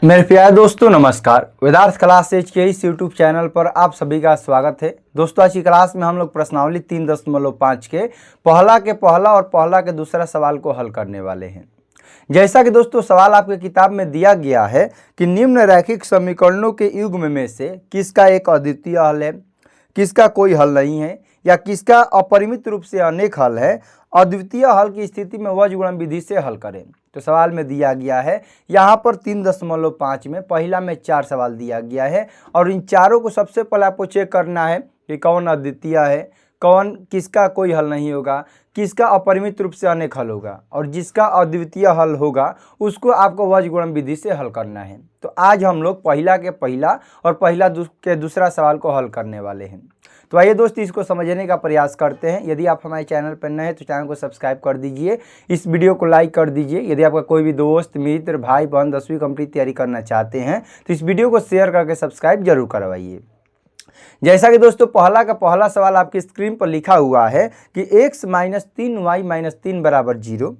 मेरे प्यारे दोस्तों नमस्कार। वेदार्थ क्लास एच के इस यूट्यूब चैनल पर आप सभी का स्वागत है। दोस्तों आज की क्लास में हम लोग प्रश्नावली 3.5 के पहला और पहला के दूसरा सवाल को हल करने वाले हैं। जैसा कि दोस्तों सवाल आपके किताब में दिया गया है कि निम्न रैखिक समीकरणों के युग्म में से किसका एक अद्वितीय हल है, किसका कोई हल नहीं है या किसका अपरिमित रूप से अनेक हल है। अद्वितीय हल की स्थिति में वज्र गुणन विधि से हल करें। तो सवाल में दिया गया है यहाँ पर 3.5 में पहला में 4 सवाल दिया गया है और इन चारों को सबसे पहले आपको चेक करना है कि कौन अद्वितीय है, कौन किसका कोई हल नहीं होगा, किसका अपरिमित रूप से अनेक हल होगा और जिसका अद्वितीय हल होगा उसको आपको वज्र गुणन विधि से हल करना है। तो आज हम लोग पहला के पहला और पहला के दूसरा सवाल को हल करने वाले हैं। तो आइए दोस्तों इसको समझने का प्रयास करते हैं। यदि आप हमारे चैनल पर नए हैं तो चैनल को सब्सक्राइब कर दीजिए, इस वीडियो को लाइक कर दीजिए। यदि आपका कोई भी दोस्त मित्र भाई बहन 10वीं कंप्लीट तैयारी करना चाहते हैं तो इस वीडियो को शेयर करके सब्सक्राइब जरूर करवाइए। जैसा कि दोस्तों पहला का पहला सवाल आपकी स्क्रीन पर लिखा हुआ है कि x - 3y - 3 बराबर 0,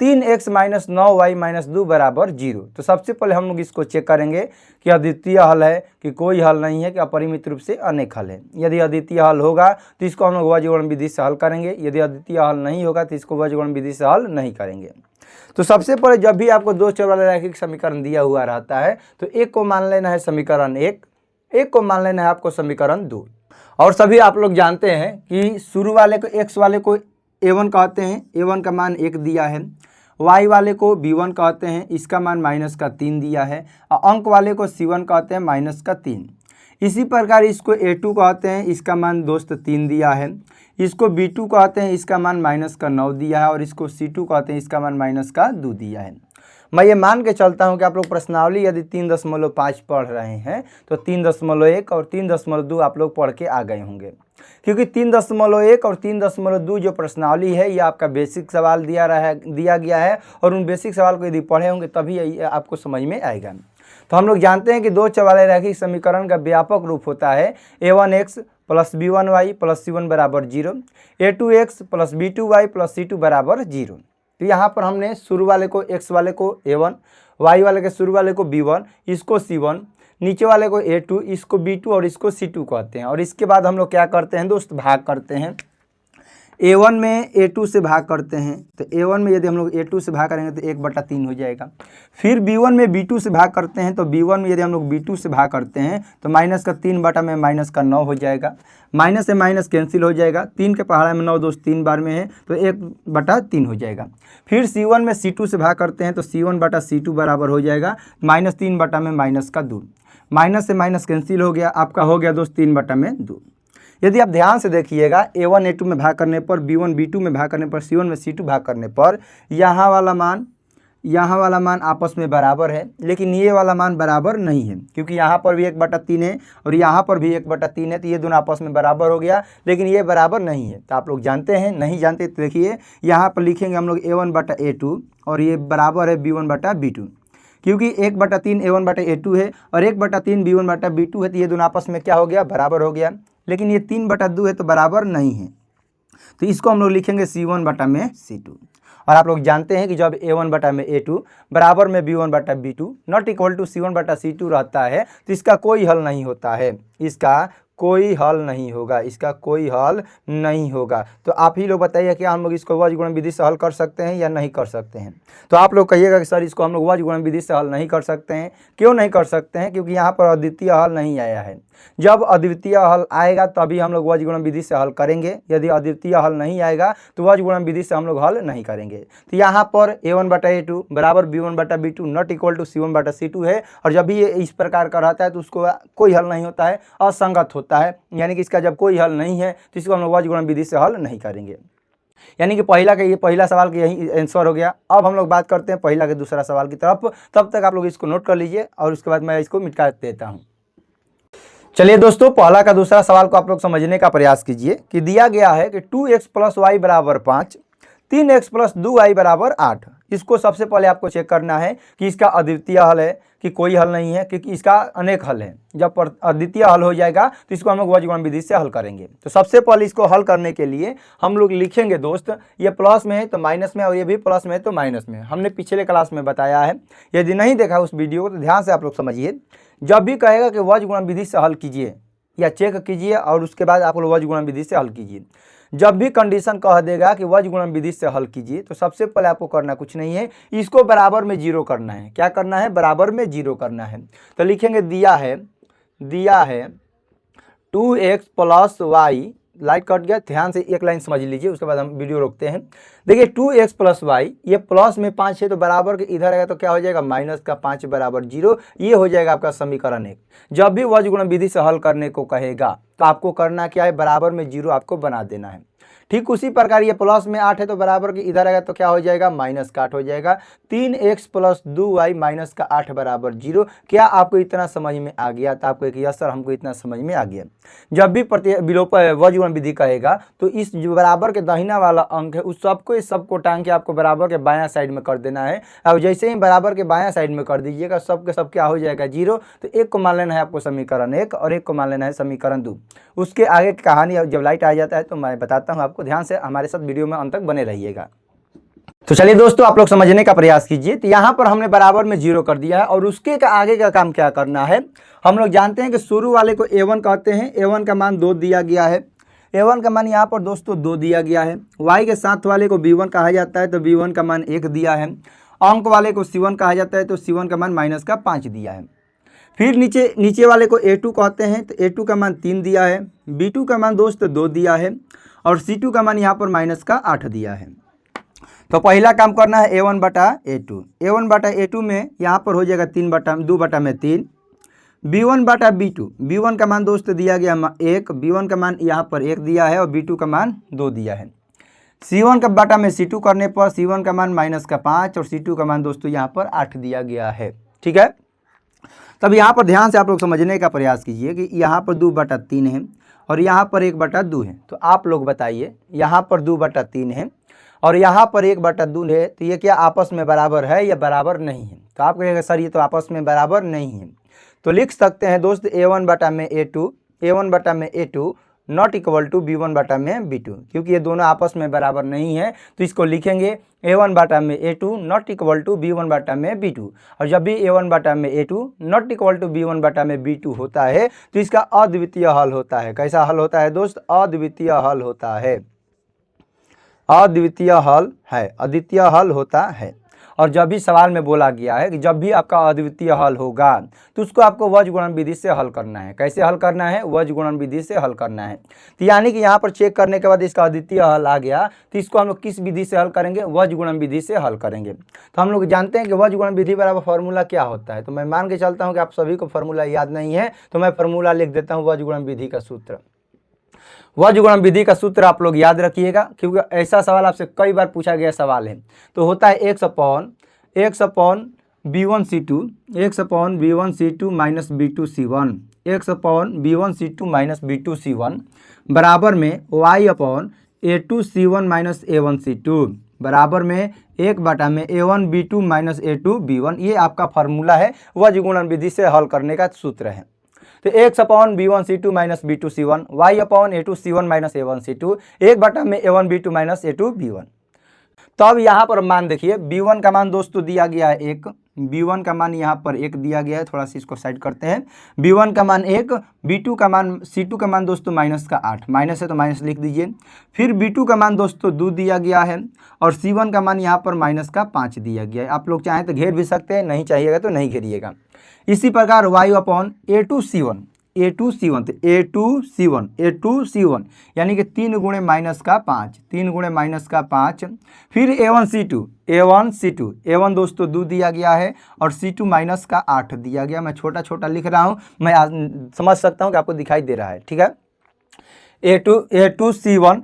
3x - 9y - 2 बराबर 0। तो सबसे पहले हम लोग इसको चेक करेंगे कि अद्वितीय हल है कि कोई हल नहीं है कि अपरिमित रूप से अनेक हल है। यदि अद्वितीय हल होगा तो इसको हम लोग वज्र गुणन विधि से हल करेंगे, यदि अद्वितीय हल नहीं होगा तो इसको वज्र गुणन विधि से हल नहीं करेंगे। तो सबसे पहले जब भी आपको दो चर वाला रैखिक समीकरण दिया हुआ रहता है तो एक को मान लेना है समीकरण एक को मान लेना है आपको समीकरण 2। और सभी आप लोग जानते हैं कि शुरू वाले को x वाले को a1 कहते हैं, a1 का मान 1 दिया है, y वाले को b1 कहते हैं, इसका मान -3 दिया है और अंक वाले को c1 कहते हैं -3। इसी प्रकार इसको a2 कहते हैं, इसका मान दोस्त 3 दिया है, इसको b2 कहते हैं, इसका मान -9 दिया है और इसको c2 कहते हैं, इसका मान -2 दिया है। मैं ये मान के चलता हूँ कि आप लोग प्रश्नावली यदि 3.5 पढ़ रहे हैं तो 3.1 और 3.2 आप लोग पढ़ के आ गए होंगे, क्योंकि 3.1 और 3.2 जो प्रश्नावली है ये आपका बेसिक सवाल दिया गया है और उन बेसिक सवाल को यदि पढ़े होंगे तभी आपको समझ में आएगा। तो हम लोग जानते हैं कि दो चर वाले रैखिक समीकरण का व्यापक रूप होता है a1x + b1y + c1 बराबर 0, a2x + b2y + c2 बराबर 0। तो यहाँ पर हमने शुरू वाले को x वाले को a1, y वाले के शुरू वाले को b1, इसको c1, नीचे वाले को a2, इसको b2 और इसको c2 कहते हैं। और इसके बाद हम लोग क्या करते हैं दोस्त, भाग करते हैं। a1 में a2 से भाग करते हैं तो a1 में यदि हम लोग a2 से भाग करेंगे तो 1/3 हो जाएगा। फिर b1 में b2 से भाग करते हैं तो b1 में यदि हम लोग b2 से भाग करते हैं तो -3 बटा में -9 हो जाएगा, माइनस से माइनस कैंसिल हो जाएगा। 3 के पहाड़ा में 9 दोस्त 3 बार में है तो 1/3 हो जाएगा। फिर c1 में c2 से भाग करते हैं तो c1/c2 बराबर हो जाएगा -3 बटा में -2, माइनस से माइनस कैंसिल हो गया, आपका हो गया दोस्त 3/2। यदि आप ध्यान से देखिएगा a1 a2 में भाग करने पर, b1 b2 में भाग करने पर, c1 में c2 भाग करने पर यहाँ वाला मान आपस में बराबर है, लेकिन ये वाला मान बराबर नहीं है, क्योंकि यहाँ पर भी 1/3 है और यहाँ पर भी 1/3 है। तो ये दोनों आपस में बराबर हो गया, लेकिन ये बराबर नहीं है। तो आप लोग जानते हैं, नहीं जानते तो देखिए यहाँ पर लिखेंगे हम लोग a1/a2 और ये बराबर है b1/b2, क्योंकि 1/3 a1/a2 है और 1/3 b1/b2 है। तो ये दोनों आपस में क्या हो गया, बराबर हो गया। लेकिन ये 3/2 है तो बराबर नहीं है, तो इसको हम लोग लिखेंगे c1/c2। और आप लोग जानते हैं कि जब a1/a2 बराबर में b1/b2 not equal to c1/c2 रहता है तो इसका कोई हल नहीं होता है, इसका कोई हल नहीं होगा, इसका कोई हल नहीं होगा। तो आप ही लोग बताइए क्या हम लोग इसको वज्र गुणन विधि से हल कर सकते हैं या नहीं कर सकते हैं। तो आप लोग कहिएगा कि सर इसको हम लोग वज्र गुणन विधि से हल नहीं कर सकते हैं। क्यों नहीं कर सकते हैं, क्योंकि यहाँ पर अद्वितीय हल नहीं आया है। जब अद्वितीय हल आएगा तभी हम लोग वज्र गुणन विधि से हल करेंगे, यदि अद्वितीय हल नहीं आएगा तो वज्र गुणन विधि से हम लोग हल नहीं करेंगे। तो यहाँ पर a1/a2 बराबर b1/b2 not equal to c1/c2 है और जब भी ये इस प्रकार का रहता है तो उसको कोई हल नहीं होता है, असंगत होता है, यानी कि इसका जब कोई हल नहीं है तो इसको हम लोग वज्र गुणन विधि से हल नहीं करेंगे। यानी कि पहला सवाल का यही आंसर हो गया। अब हम लोग बात करते हैं पहला के दूसरा सवाल की तरफ। तब तक आप लोग इसको नोट कर लीजिए और उसके बाद मैं इसको मिटा देता हूँ। चलिए दोस्तों पहला का दूसरा सवाल को आप लोग समझने का प्रयास कीजिए कि दिया गया है कि 2x + y = 5, 3x + 2y = 8। इसको सबसे पहले आपको चेक करना है कि इसका अद्वितीय हल है कि कोई हल नहीं है, क्योंकि इसका अनेक हल है। जब अद्वितीय हल हो जाएगा तो इसको हम लोग वज्र गुणन विधि से हल करेंगे। तो सबसे पहले इसको हल करने के लिए हम लोग लिखेंगे दोस्त, ये प्लस में है तो माइनस में, और ये भी प्लस में है तो माइनस में। हमने पिछले क्लास में बताया है, यदि नहीं देखा उस वीडियो को तो ध्यान से आप लोग समझिए। जब भी कहेगा कि वज्र गुणन विधि से हल कीजिए या चेक कीजिए और उसके बाद आप लोग वज्र गुणन विधि से हल कीजिए, जब भी कंडीशन कह देगा कि वज्र गुणन विधि से हल कीजिए तो सबसे पहले आपको करना कुछ नहीं है, इसको बराबर में जीरो करना है। क्या करना है? बराबर में जीरो करना है। तो लिखेंगे दिया है 2x plus Y, light cut गया, ध्यान से एक लाइन समझ लीजिए, उसके बाद हम वीडियो रोकते हैं। देखिए 2x प्लस वाई, ये प्लस में 5 है तो बराबर के इधर आएगा तो क्या हो जाएगा? माइनस का 5 बराबर 0। ये हो जाएगा आपका समीकरण 1। जब भी वज्र गुणन विधि से हल करने को कहेगा तो आपको करना क्या है? बराबर में 0 आपको बना देना है। ठीक उसी प्रकार ये प्लस में 8 है तो बराबर के इधर आएगा तो क्या हो जाएगा? माइनस का 8 हो जाएगा। 3x प्लस 2y माइनस का 8 बराबर 0। क्या आपको इतना समझ में आ गया? तो आपको एक यस सर हमको इतना समझ में आ गया। जब भी विलोप वज्र गुणन विधि कहेगा तो इस जो बराबर के दाहिना वाला अंक है उस सबको टांग के आपको बराबर के बायां साइड में कर देना है। अब जैसे ही बराबर के बायां साइड में कर दीजिएगा सब के सब क्या हो जाएगा? 0। तो एक को मान लेना है आपको समीकरण 1 और एक को मान लेना है समीकरण 2। उसके आगे की कहानी जब लाइट आ जाता है तो मैं बताता हूँ आपको, ध्यान से हमारे साथ वीडियो में अंत तक बने रहिएगा। तो चलिए दोस्तों आप लोग समझने का प्रयास कीजिए। तो यहाँ पर हमने बराबर में 0 कर दिया है और उसके आगे का काम क्या करना है? हम लोग जानते हैं कि शुरू वाले को a1 कहते हैं। a1 का मान 2 दिया गया है। a1 का मान यहाँ पर दोस्तों 2 दिया गया है। y के साथ वाले को b1 कहा जाता है तो b1 का मान 1 दिया है। अंक वाले को c1 कहा जाता है तो c1 का मान माइनस का 5 दिया है। फिर नीचे वाले को a2 कहते हैं तो a2 का मान 3 दिया है। b2 का मान दोस्त 2 दिया है और c2 का मान यहाँ पर माइनस का 8 दिया है। तो पहला काम करना है a1 बटा a2। a1 बटा a2 में यहाँ पर हो जाएगा 2 बटा में 3। b1 बटा b2, b1 का मान दोस्त दिया गया 1, b1 का मान यहाँ पर 1 दिया है और b2 का मान 2 दिया है। c1 का बटा में c2 करने पर c1 का मान माइनस का 5 और c2 का मान दोस्तों यहाँ पर 8 दिया गया है। ठीक है, तब यहाँ पर ध्यान से आप लोग समझने का प्रयास कीजिए कि यहाँ पर 2 बटा 3 है और यहाँ पर 1 बटा 2 है। तो आप लोग बताइए, यहाँ पर 2 बटा 3 है और यहाँ पर 1 बटा 2 है, तो ये क्या आपस में बराबर है या बराबर नहीं है? तो आप कहेंगे सर ये तो आपस में बराबर नहीं है। तो लिख सकते हैं दोस्त a1 बटा में a2 not equal to b1 बटा में b2, क्योंकि ये दोनों आपस में बराबर नहीं है। तो इसको लिखेंगे a1 बटा में a2 not equal to b1 बटा में b2। और जब भी a1 बटा में a2 not equal to b1 बटा में b2 होता है तो इसका अद्वितीय हल होता है। कैसा हल होता है दोस्त? अद्वितीय हल होता है। अद्वितीय हल है, अद्वितीय हल होता है। और जब भी सवाल में बोला गया है कि जब भी आपका अद्वितीय हल होगा तो उसको आपको वज्र गुणन विधि से हल करना है। कैसे हल करना है? वज्र गुणन विधि से हल करना है। तो यानी कि यहाँ पर चेक करने के बाद इसका अद्वितीय हल आ गया तो इसको हम लोग किस विधि से हल करेंगे? वज्र गुणन विधि से हल करेंगे। तो हम लोग जानते हैं कि वज्र गुणन विधि बराबर फॉर्मूला क्या होता है। तो मैं मान के चलता हूँ कि आप सभी को फॉर्मूला याद नहीं है, तो मैं फॉर्मूला लिख देता हूँ वज्र गुणन विधि का सूत्र। वज्र गुणन विधि का सूत्र आप लोग याद रखिएगा, क्योंकि ऐसा सवाल आपसे कई बार पूछा गया सवाल है। तो होता है x upon b1c2 minus b2c1, x upon b1c2 minus b2c1 बराबर में y upon a2c1 minus a1c2 बराबर में 1 बटा में a1 b2 minus a2 b1। ये आपका फार्मूला है, वज्र गुणन विधि से हल करने का सूत्र है। तो x upon b1c2 minus b2c1, y upon a2c1 minus a1c2, 1 बटा में a1 b2 minus a2 b1। तब यहाँ पर मान देखिए b1 का मान दोस्तों दिया गया है 1, b1 का मान यहाँ पर 1 दिया गया है। थोड़ा सा इसको साइड करते हैं। b1 का मान 1, b2 का मान c2 का मान दोस्तों माइनस का 8, माइनस है तो माइनस लिख दीजिए। फिर b2 का मान दोस्तों 2 दिया गया है और c1 का मान यहाँ पर माइनस का 5 दिया गया है। आप लोग चाहें तो घेर भी सकते हैं, नहीं चाहिएगा तो नहीं घेरिएगा। इसी प्रकार y अपॉन a2c1 तो a2c1 यानी कि 3 गुणे माइनस का 5, फिर a1c2 दोस्तों 2 दिया गया है और c2 माइनस का 8 दिया गया। मैं छोटा छोटा लिख रहा हूँ, मैं समझ सकता हूँ कि आपको दिखाई दे रहा है। ठीक है, a2c1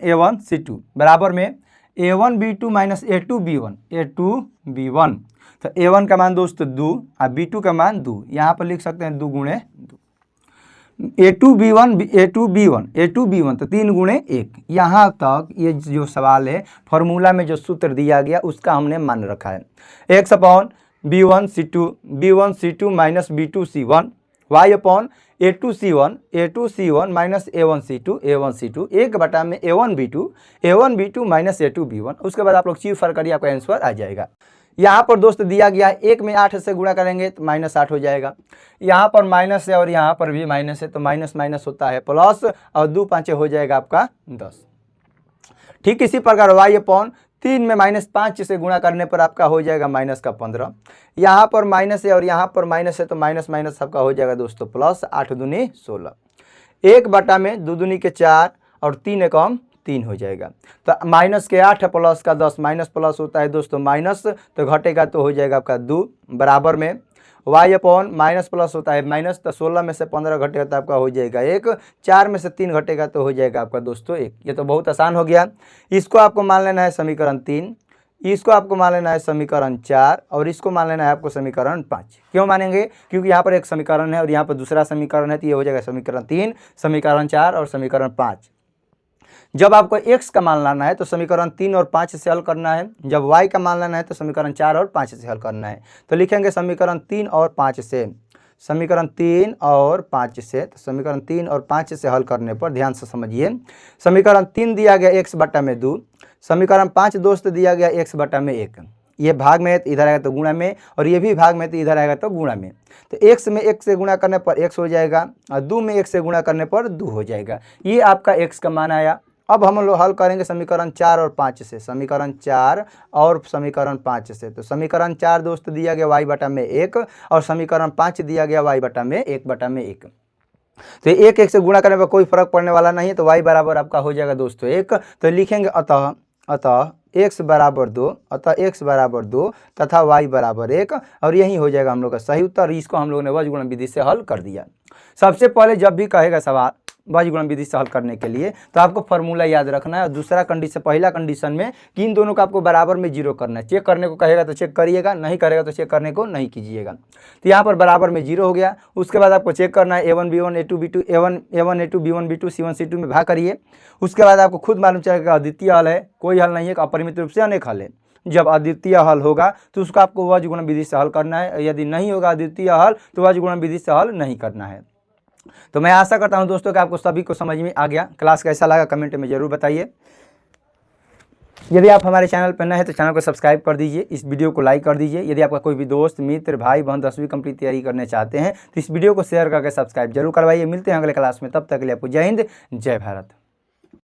a1c2 बराबर में a1b2 माइनस a2b1। तो a1 का मान दोस्तों 2 और b2 का मान 2, यहाँ पर लिख सकते हैं 2 गुणे 2। A2B1 तो 3 गुणे 1। यहाँ तक ये जो सवाल है फॉर्मूला में जो सूत्र दिया गया उसका हमने मान रखा है। x upon B1C2 minus B2C1 y upon A2C1 minus A1C2 एक बटा में A1B2 माइनस A2B1। उसके बाद आप लोग चीफ करिए, आपका आंसर आ जाएगा। यहाँ पर दोस्त दिया गया है 1 में 8 से गुणा करेंगे तो -8 हो जाएगा। यहाँ पर माइनस है और यहाँ पर भी माइनस है तो माइनस माइनस होता है प्लस और 2 5 हो जाएगा आपका 10। ठीक इसी प्रकार y अपॉन 3 में -5 से गुणा करने पर आपका हो जाएगा -15। यहाँ पर माइनस है और यहाँ पर माइनस है तो माइनस माइनस आपका हो जाएगा दोस्तों प्लस। 8 दूनी 16, 1 बटा में 2 दूनी के 4 और 3 एकम 3 हो जाएगा। तो माइनस के 8 प्लस का 10 माइनस प्लस होता है दोस्तों माइनस, तो घटेगा तो हो जाएगा आपका 2 बराबर में y अपॉन माइनस प्लस होता है माइनस, तो 16 में से 15 घटेगा तो आपका हो जाएगा 1, 4 में से 3 घटेगा तो हो जाएगा आपका दोस्तों 1। ये तो बहुत आसान हो गया। इसको आपको मान लेना है समीकरण 3, इसको आपको मान लेना है समीकरण 4 और इसको मान लेना है आपको समीकरण 5। क्यों मानेंगे? क्योंकि यहाँ पर एक समीकरण है और यहाँ पर दूसरा समीकरण है, तो ये हो जाएगा समीकरण 3, समीकरण 4 और समीकरण 5। जब आपको x का मान लाना है तो समीकरण 3 और 5 से हल करना है, जब y का मान लाना है तो समीकरण 4 और 5 से हल करना है। तो लिखेंगे समीकरण 3 और 5 से, समीकरण 3 और 5 से, तो समीकरण 3 और 5 से हल करने पर ध्यान से समझिए। समीकरण 3 दिया गया x बटा में 2, समीकरण 5 दोस्त दिया गया x बटा में 1। ये भाग में है तो इधर आएगा तो गुणा में, और ये भी भाग में तो इधर आएगा तो गुणा में। तो x में 1 से गुणा करने पर x हो जाएगा और 2 में 1 से गुणा करने पर 2 हो जाएगा। ये आपका x का मान आया। अब हम लोग हल करेंगे समीकरण 4 और 5 से, समीकरण 4 और समीकरण 5 से। तो समीकरण 4 दोस्त दिया गया y बटा में 1 और समीकरण 5 दिया गया y बटा में 1 बटा में 1। तो 1 से गुणा करने पर कोई फर्क पड़ने वाला नहीं है, तो y बराबर आपका हो जाएगा दोस्तों 1। तो लिखेंगे अतः x बराबर 2 तथा y बराबर 1, और यही हो जाएगा हम लोग का सही उत्तर। इसको हम लोगों ने वज्रगुणन विधि से हल कर दिया। सबसे पहले जब भी कहेगा सवाल वज्रगुणन विधि से हल करने के लिए तो आपको फॉर्मूला याद रखना है, और दूसरा कंडीशन, पहला कंडीशन में कि इन दोनों को आपको बराबर में 0 करना है। चेक करने को कहेगा तो चेक करिएगा, नहीं करेगा तो चेक करने को नहीं कीजिएगा। तो यहाँ पर बराबर में 0 हो गया। उसके बाद आपको चेक करना है A1B1 A2B2 A1 A2 B1 B2 C1 C2 में भाग करिए। उसके बाद आपको खुद मालूम चलेगा अद्वितीय हल है, कोई हल नहीं है, अपरिमित रूप से अनेक हल है। जब अद्वितीय हल होगा तो उसको आपको वज्रगुणन विधि से हल करना है, यदि नहीं होगा अद्वितीय हल तो वज्रगुणन विधि से हल नहीं करना है। तो मैं आशा करता हूं दोस्तों कि आपको सभी को समझ में आ गया। क्लास कैसा लगा कमेंट में जरूर बताइए। यदि आप हमारे चैनल पर नए हैं तो चैनल को सब्सक्राइब कर दीजिए, इस वीडियो को लाइक कर दीजिए। यदि आपका कोई भी दोस्त मित्र भाई बहन 10वीं कंप्लीट तैयारी करने चाहते हैं तो इस वीडियो को शेयर करके सब्सक्राइब जरूर करवाइए। मिलते हैं अगले क्लास में, तब तक के लिए आपको जय हिंद जय भारत।